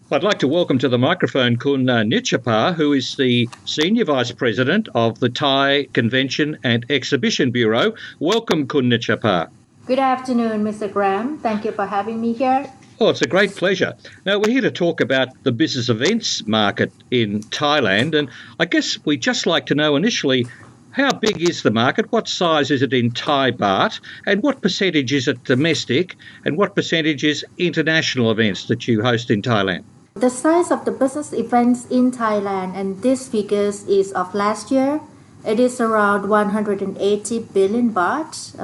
I'd like to welcome to the microphone Kun Nichapa, who is the Senior Vice President of the Thai Convention and Exhibition Bureau. Welcome, Kun Nichapa. Good afternoon, Mr. Graham. Thank you for having me here. Oh, it's a great pleasure. Now, we're here to talk about the business events market in Thailand, and I guess we'd just like to know initially, how big is the market? What size is it in Thai baht? And what percentage is it domestic? And what percentage is international events that you host in Thailand? The size of the business events in Thailand, and this figures is of last year, it is around 180 billion baht,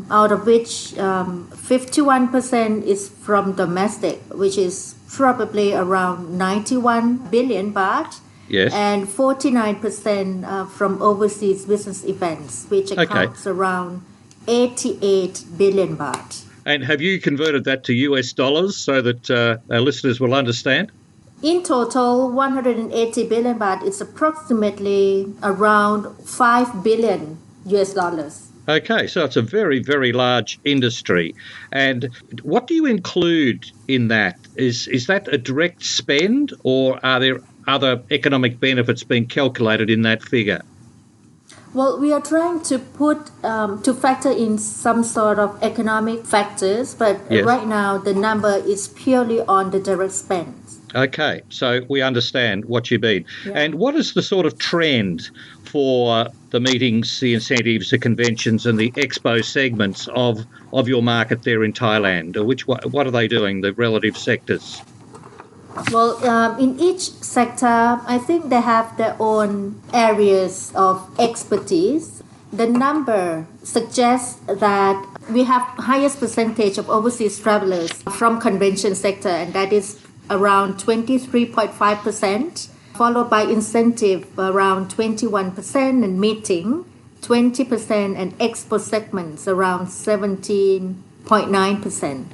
out of which 51% is from domestic, which is probably around 91 billion baht. Yes. And 49% from overseas business events, which accounts around 88 billion baht. And have you converted that to US dollars so that our listeners will understand? In total, 180 billion baht is approximately around 5 billion US dollars. Okay, so it's a very, very large industry. And what do you include in that? Is that a direct spend, or are there other economic benefits being calculated in that figure? Well, we are trying to to factor in some sort of economic factors, but Yes. Right now the number is purely on the direct spend. Okay, so we understand what you mean. Yeah. And what is the sort of trend for the meetings, the incentives, the conventions and the expo segments of your market there in Thailand? Or what are they doing, the relative sectors? Well, in each sector, I think they have their own areas of expertise. The number suggests that we have highest percentage of overseas travelers from convention sector, and that is around 23.5%, followed by incentive around 21% and meeting 20% and expo segments around 17.9%.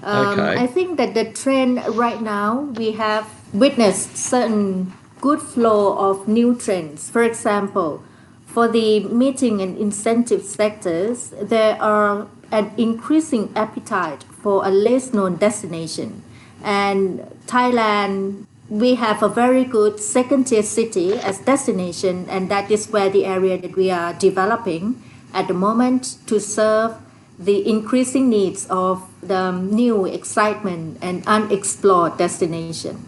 Okay. I think that the trend right now, we have witnessed certain good flow of new trends. For example, for the meeting and incentive sectors, there are an increasing appetite for a less known destination. And Thailand, we have a very good second tier city as destination, and that is where the area that we are developing at the moment to serve the increasing needs of the new excitement and unexplored destination.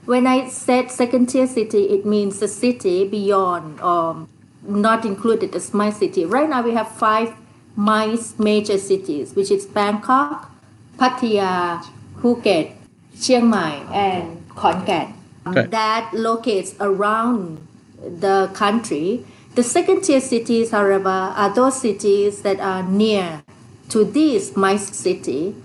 When I said second tier city, it means the city beyond or not included as my city. Right now we have 5 major cities, which is Bangkok, Pattaya, Phuket, Chiang Mai and Khon Kaen. Okay. That locates around the country. The second tier cities, however, are those cities that are near to this MICE city,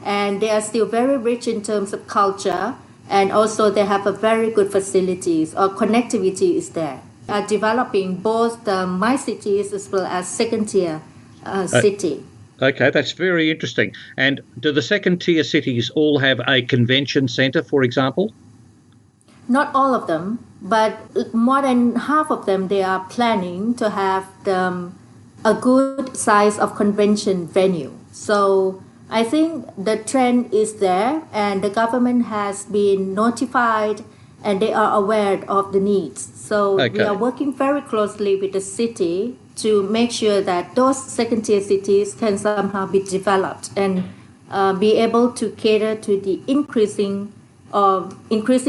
and they are still very rich in terms of culture, and also they have a very good facilities or connectivity is there. Are developing both the MICE cities as well as second tier city. Okay, that's very interesting. And do the second tier cities all have a convention centre, for example? Not all of them, but more than half of them, they are planning to have a good size of convention venue. So I think the trend is there, and the government has been notified and they are aware of the needs. So Okay. we are working very closely with the city to make sure that those second tier cities can somehow be developed and be able to cater to the increasing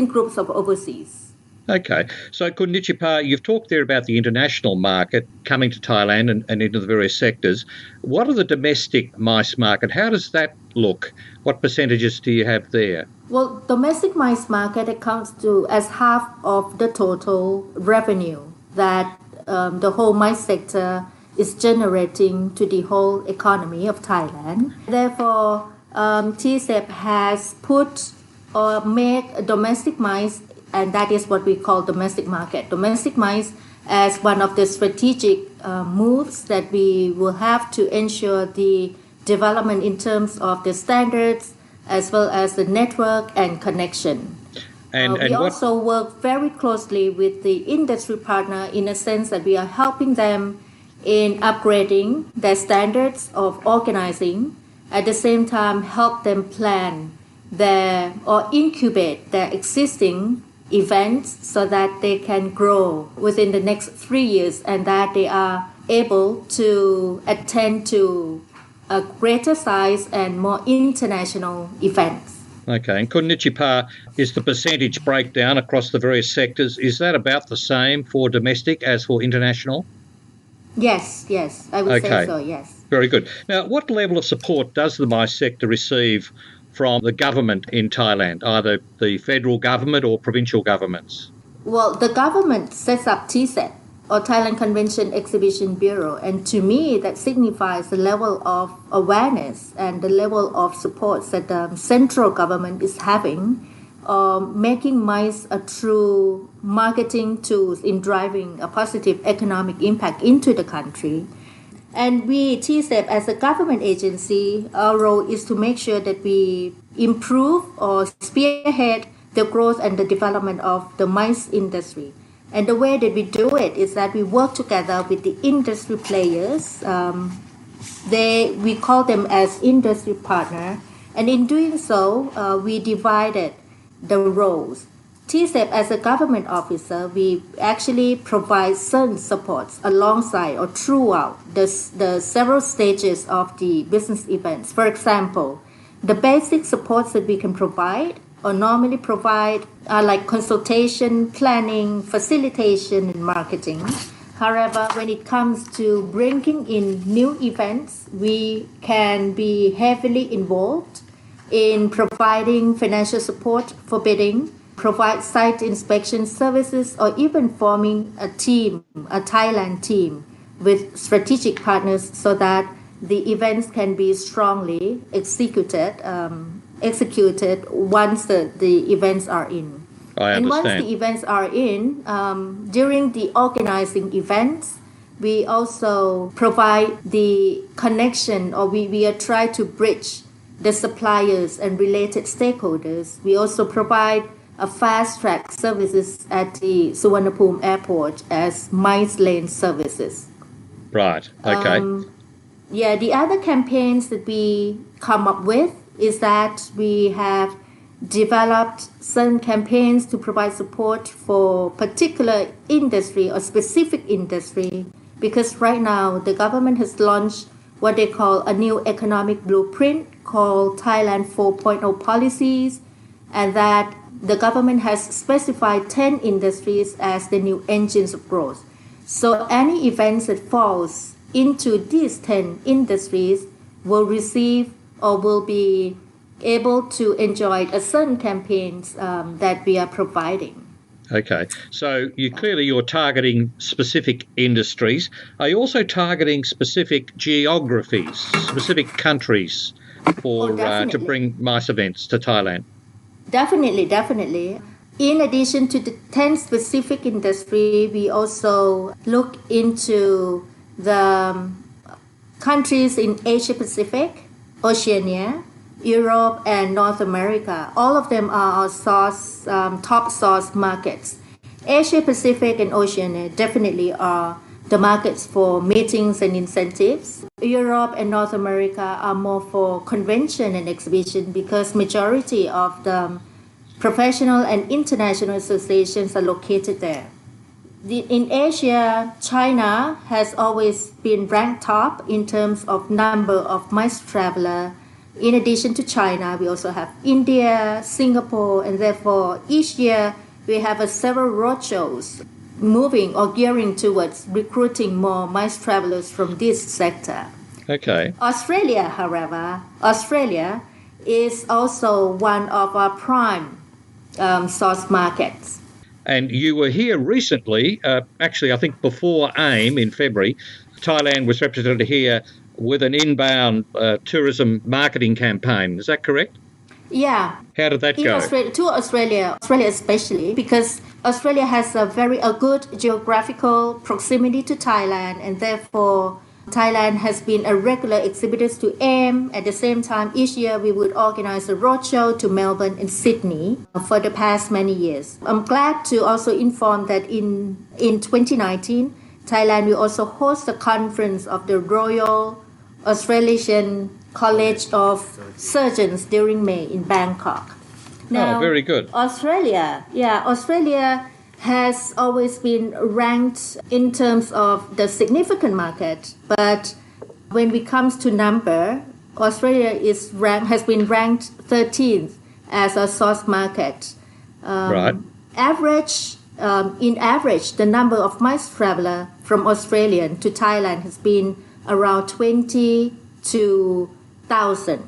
groups of overseas. Okay. So, Kun Nichapa, you've talked there about the international market coming to Thailand and into the various sectors. What are the domestic MICE market? How does that look? What percentages do you have there? Well, domestic MICE market accounts to as half of the total revenue that the whole MICE sector is generating to the whole economy of Thailand. Therefore, TCEP has put or made a domestic MICE, and that is what we call domestic market. Domestic MICE as one of the strategic moves that we will have to ensure the development in terms of the standards as well as the network and connection. We also work very closely with the industry partner in a sense that we are helping them in upgrading their standards of organizing, at the same time help them plan their or incubate their existing events so that they can grow within the next 3 years and that they are able to attend to a greater size and more international events. Okay, and Nichapa, is the percentage breakdown across the various sectors, is that about the same for domestic as for international? Yes, I would say so, yes. Very good. Now, what level of support does the MICE sector receive from the government in Thailand, either the federal government or provincial governments? Well, the government sets up TCEP, or Thailand Convention Exhibition Bureau, and to me that signifies the level of awareness and the level of support that the central government is having, making MICE a true marketing tool in driving a positive economic impact into the country. And we, TCEP, as a government agency, our role is to make sure that we improve or spearhead the growth and the development of the MICE industry. And the way that we do it is that we work together with the industry players. We call them as industry partner. And in doing so, we divided the roles. TCEP, as a government officer, we actually provide certain supports alongside or throughout the several stages of the business events. For example, the basic supports that we can provide or normally provide are like consultation, planning, facilitation, and marketing. However, when it comes to bringing in new events, we can be heavily involved in providing financial support for bidding, provide site inspection services, or even forming a team, a Thailand team with strategic partners so that the events can be strongly executed once the events are in. I understand. And once the events are in, during the organizing events, we also provide the connection, or we are trying to bridge the suppliers and related stakeholders. We also provide a fast-track services at the Suvarnabhumi Airport as MICE lane services. Right, okay. The other campaigns that we come up with is that we have developed certain campaigns to provide support for particular industry or specific industry, because right now the government has launched what they call a new economic blueprint called Thailand 4.0 policies, and that the government has specified 10 industries as the new engines of growth. So any events that falls into these 10 industries will receive or will be able to enjoy a certain campaigns that we are providing. Okay, so you're targeting specific industries. Are you also targeting specific geographies, specific countries to bring MICE events to Thailand? Definitely. In addition to the 10 specific industry, we also look into the countries in Asia Pacific, Oceania, Europe, and North America. All of them are our top source markets. Asia Pacific and Oceania definitely are the markets for meetings and incentives. Europe and North America are more for convention and exhibition because majority of the professional and international associations are located there. In Asia, China has always been ranked top in terms of number of MICE traveler. In addition to China, we also have India, Singapore, and therefore each year we have several roadshows moving or gearing towards recruiting more MICE travelers from this sector. Okay. Australia, however, is also one of our prime source markets. And you were here recently, actually I think before AIM in February. Thailand was represented here with an inbound tourism marketing campaign. Is that correct? Yeah. How did that go? Australia especially, because Australia has a good geographical proximity to Thailand, and therefore Thailand has been a regular exhibitor to AIM. At the same time, each year we would organize a roadshow to Melbourne and Sydney for the past many years. I'm glad to also inform that in 2019, Thailand will also host a conference of the Royal Australasian College of Surgeons during May in Bangkok. Now, very good. Australia has always been ranked in terms of the significant market, but when it comes to number, Australia has been ranked 13th as a source market. Right. In average, the number of MICE traveler from Australia to Thailand has been around 20 to 1,000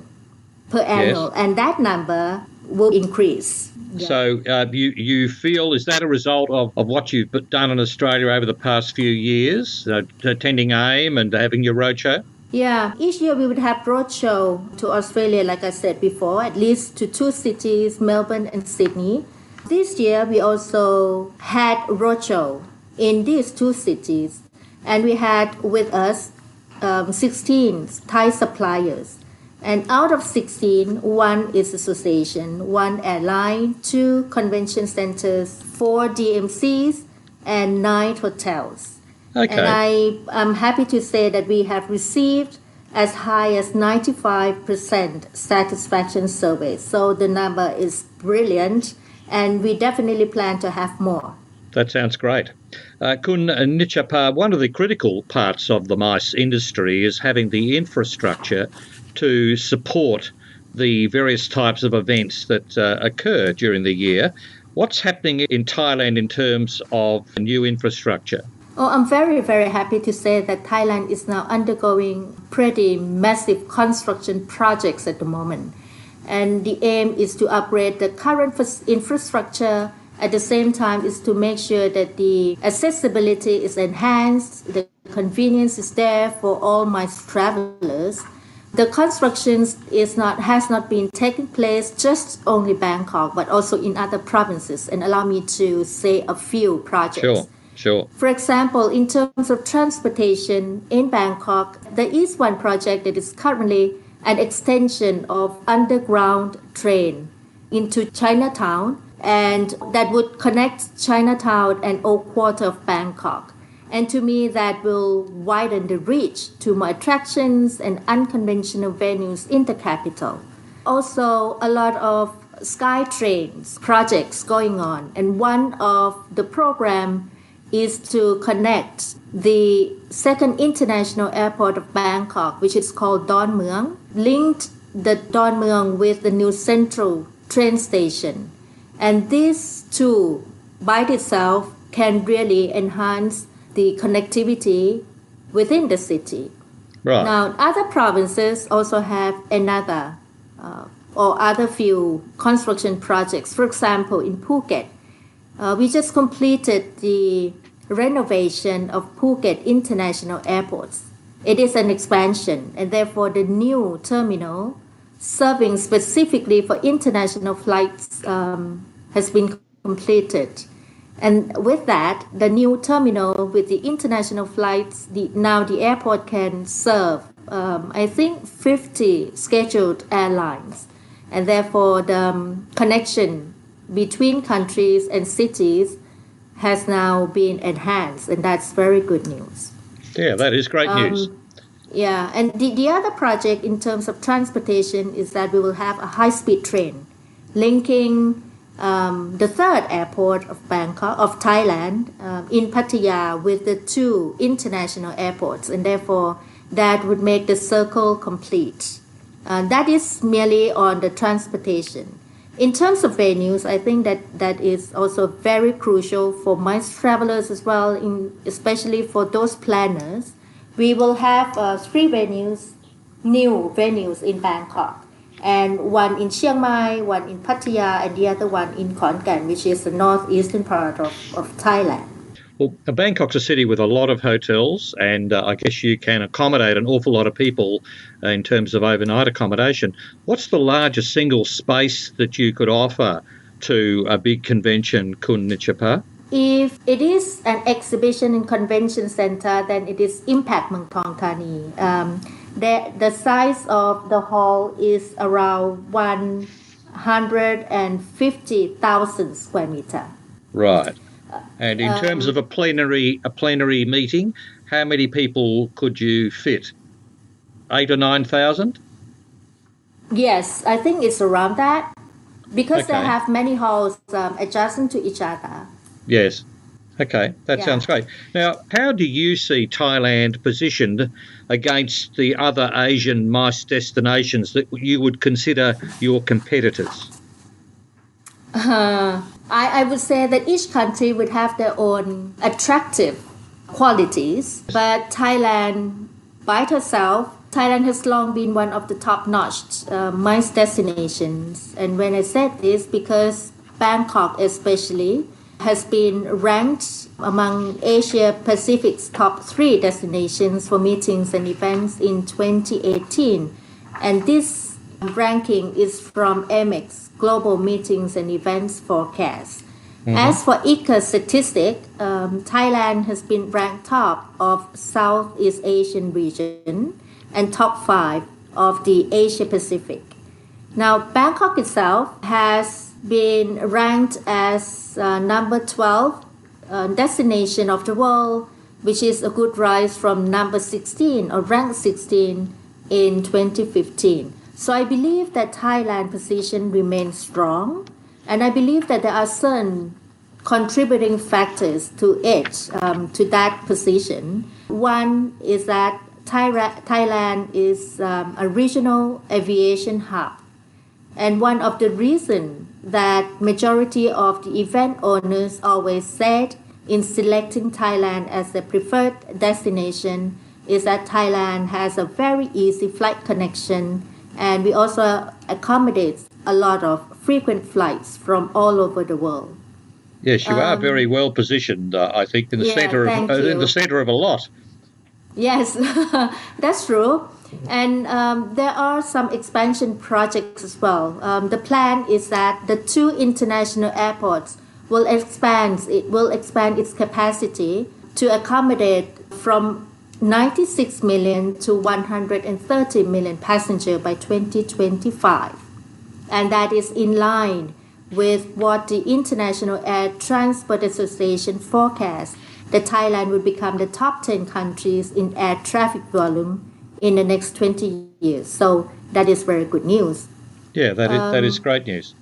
per annual, and that number will increase. Yeah. So you feel, is that a result of what you've done in Australia over the past few years, attending AIM and having your roadshow? Yeah, each year we would have roadshow to Australia, like I said before, at least to 2 cities, Melbourne and Sydney. This year we also had roadshow in these 2 cities, and we had with us 16 Thai suppliers. And out of 16, 1 is association, 1 airline, 2 convention centers, 4 DMCs, and 9 hotels. Okay. And I'm happy to say that we have received as high as 95% satisfaction survey. So the number is brilliant, and we definitely plan to have more. That sounds great. Kun Nichapa, one of the critical parts of the MICE industry is having the infrastructure to support the various types of events that occur during the year. What's happening in Thailand in terms of new infrastructure? Oh, I'm very, very happy to say that Thailand is now undergoing pretty massive construction projects at the moment. And the aim is to upgrade the current infrastructure. At the same time, is to make sure that the accessibility is enhanced, the convenience is there for all my travelers. The construction has not been taking place just only Bangkok, but also in other provinces. And allow me to say a few projects. Sure. For example, in terms of transportation in Bangkok, there is one project that is currently an extension of underground train into Chinatown, and that would connect Chinatown and Old Quarter of Bangkok. And to me, that will widen the reach to more attractions and unconventional venues in the capital. Also, a lot of SkyTrains projects going on, and one of the program is to connect the second international airport of Bangkok, which is called Don Mueang, linked the Don Mueang with the new central train station. And these two by itself can really enhance the connectivity within the city. Right. Now, other provinces also have another or other few construction projects. For example, in Phuket, we just completed the renovation of Phuket International Airport. It is an expansion, and therefore the new terminal serving specifically for international flights has been completed. And with that, the new terminal with the international flights, now the airport can serve, I think, 50 scheduled airlines. And therefore, the connection between countries and cities has now been enhanced, and that's very good news. Yeah, that is great news. Yeah, and the other project in terms of transportation is that we will have a high-speed train linking the third airport of Bangkok, of Thailand, in Pattaya with the 2 international airports, and therefore that would make the circle complete. That is merely on the transportation. In terms of venues, I think that is also very crucial for MICE travelers as well, especially for those planners. We will have 3 new venues in Bangkok, and 1 in Chiang Mai, 1 in Pattaya, and the other one in Khon Kaen, which is the northeastern part of Thailand. Well, Bangkok's a city with a lot of hotels, and I guess you can accommodate an awful lot of people in terms of overnight accommodation. What's the largest single space that you could offer to a big convention, Kun Nichapa? If it is an exhibition and convention center, then it is Impact Muang Thong Thani. The size of the hall is around 150,000 square meter. Right. And in terms of a plenary meeting, how many people could you fit 8 or 9,000? Yes, I think it's around that because they Okay. have many halls adjacent to each other. Yes. Okay, that Yeah. sounds great. Now, how do you see Thailand positioned against the other Asian MICE destinations that you would consider your competitors? I would say that each country would have their own attractive qualities, but Thailand, by itself, Thailand has long been one of the top-notch MICE destinations. And when I said this, because Bangkok especially has been ranked among Asia Pacific's top 3 destinations for meetings and events in 2018. And this ranking is from AMEX, Global Meetings and Events Forecast. As for ICA statistic, Thailand has been ranked top of Southeast Asian region and top 5 of the Asia Pacific. Now, Bangkok itself has been ranked as number 12 destination of the world, which is a good rise from number 16 or rank 16 in 2015. So I believe that Thailand position remains strong, and I believe that there are certain contributing factors to it, to that position. One is that Thailand is a regional aviation hub. And one of the reasons that majority of the event owners always said in selecting Thailand as the preferred destination is that Thailand has a very easy flight connection, and we also accommodate a lot of frequent flights from all over the world. Yes, you are very well positioned, I think, in the centre of a lot. Yes, that's true. And there are some expansion projects as well. The plan is that the 2 international airports will expand its capacity to accommodate from 96 million to 130 million passengers by 2025. And that is in line with what the International Air Transport Association forecasts, that Thailand will become the top 10 countries in air traffic volume in the next 20 years. So that is very good news. Yeah, that is great news.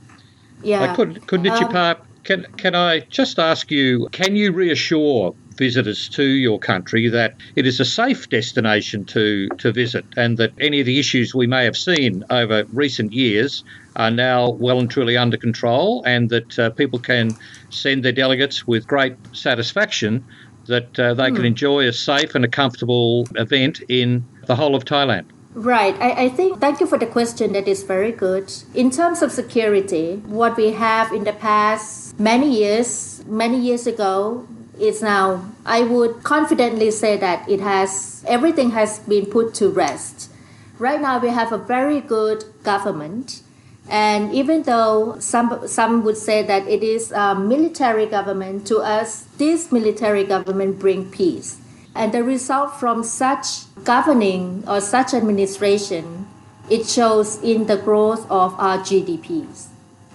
Yeah. Could Nichapa, can I just ask you, can you reassure visitors to your country that it is a safe destination to visit, and that any of the issues we may have seen over recent years are now well and truly under control, and that people can send their delegates with great satisfaction that they can enjoy a safe and a comfortable event in the whole of Thailand? Right. I think, thank you for the question. That is very good. In terms of security, what we have in the past many years ago, is now, I would confidently say that everything has been put to rest. Right now we have a very good government, and even though some would say that it is a military government, to us this military government bring peace. And the result from such governing or such administration, it shows in the growth of our GDPs.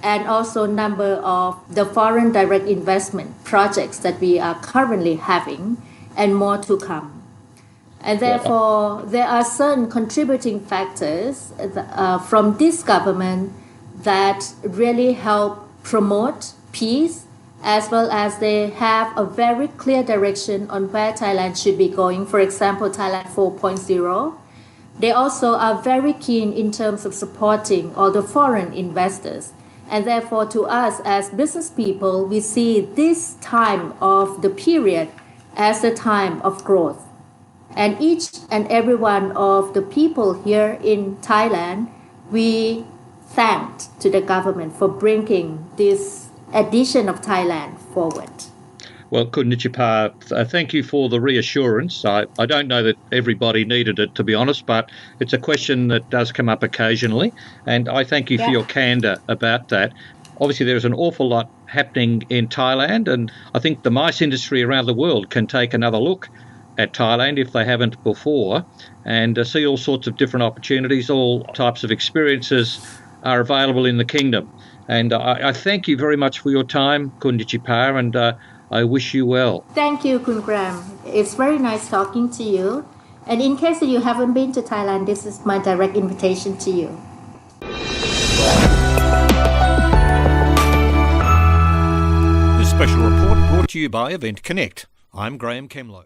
And also number of the foreign direct investment projects that we are currently having, and more to come. And therefore, there are certain contributing factors from this government that really help promote peace, as well as they have a very clear direction on where Thailand should be going. For example, Thailand 4.0. They also are very keen in terms of supporting all the foreign investors. And therefore, to us as business people, we see this time of the period as a time of growth. And each and every one of the people here in Thailand, we thanked to the government for bringing this addition of Thailand forward. Well, Kun Nichapa, thank you for the reassurance. I don't know that everybody needed it, to be honest, but it's a question that does come up occasionally, and I thank you for your candour about that. Obviously, there's an awful lot happening in Thailand, and I think the MICE industry around the world can take another look at Thailand if they haven't before, and see all sorts of different opportunities. All types of experiences are available in the kingdom. And I thank you very much for your time, Kun Nichapa, and I wish you well. Thank you, Kun Graham. It's very nice talking to you. And in case that you haven't been to Thailand, this is my direct invitation to you. This special report brought to you by Event Connect. I'm Graham Kemlow.